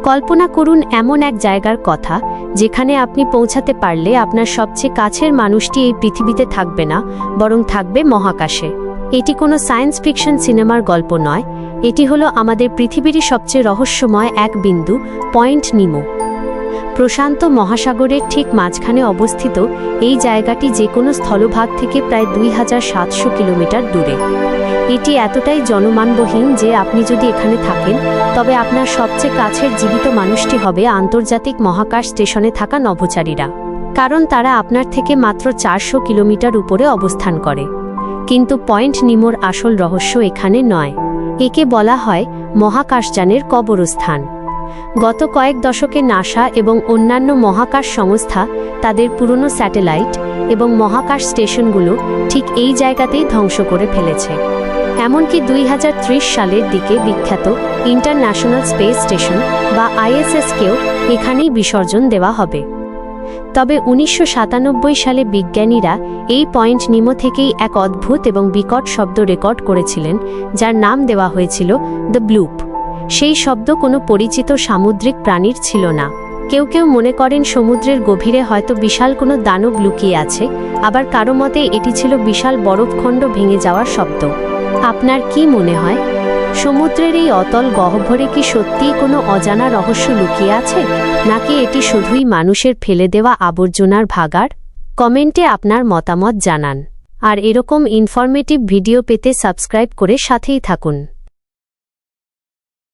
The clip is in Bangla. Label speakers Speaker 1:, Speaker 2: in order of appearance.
Speaker 1: কল্পনা করুন এমন এক জায়গার কথা যেখানে আপনি পৌঁছাতে পারলে আপনার সবচেয়ে কাছের মানুষটি এই পৃথিবীতে থাকবে না, বরং থাকবে মহাকাশে। এটি কোনো সায়েন্স ফিকশন সিনেমার গল্প নয়, এটি হলো আমাদের পৃথিবীরই সবচেয়ে রহস্যময় এক বিন্দু, পয়েন্ট নিমো। প্রশান্ত মহাসাগরের ঠিক মাঝখানে অবস্থিত এই জায়গাটি যে কোনো স্থলভাগ থেকে প্রায় 2700 কিলোমিটার দূরে। এটি এতটাই জনমানবহীন যে আপনি যদি এখানে থাকেন তবে আপনার সবচেয়ে কাছের জীবিত মানুষটি হবে আন্তর্জাতিক মহাকাশ স্টেশনে থাকা নভোচারীরা, কারণ তারা আপনার থেকে মাত্র 400 কিলোমিটার উপরে অবস্থান করে। কিন্তু পয়েন্ট নিমোর আসল রহস্য এখানে নয়, একে বলা হয় মহাকাশযানের কবরস্থান। গত কয়েক দশকে নাসা এবং অন্যান্য মহাকাশ সংস্থা তাদের পুরনো স্যাটেলাইট এবং মহাকাশ স্টেশনগুলো ঠিক এই জায়গাতেই ধ্বংস করে ফেলেছে। এমনকি 2030 সালের দিকে বিখ্যাত ইন্টারন্যাশনাল স্পেস স্টেশন বা ISS-কেও এখানেই বিসর্জন দেওয়া হবে। তবে 1997 সালে বিজ্ঞানীরা এই পয়েন্ট নিমো থেকেই এক অদ্ভুত এবং বিকট শব্দ রেকর্ড করেছিলেন, যার নাম দেওয়া হয়েছিল দ্য ব্লুপ। সেই শব্দ কোনো পরিচিত সামুদ্রিক প্রাণীর ছিল না। কেউ কেউ মনে করেন সমুদ্রের গভীরে হয়তো বিশাল কোনো দানব লুকিয়ে আছে, আবার কারো মতে এটি ছিল বিশাল বরফখণ্ড ভেঙে যাওয়ার শব্দ। আপনার কি মনে হয়, সমুদ্রের এই অতল গহ্বরে কি সত্যিই কোনো অজানা রহস্য লুকিয়ে আছে, নাকি এটি শুধুই মানুষের ফেলে দেওয়া আবর্জনার ভাগাড়? কমেন্টে আপনার মতামত জানান। আর এরকম ইনফরমেটিভ ভিডিও পেতে সাবস্ক্রাইব করে সাথেই থাকুন।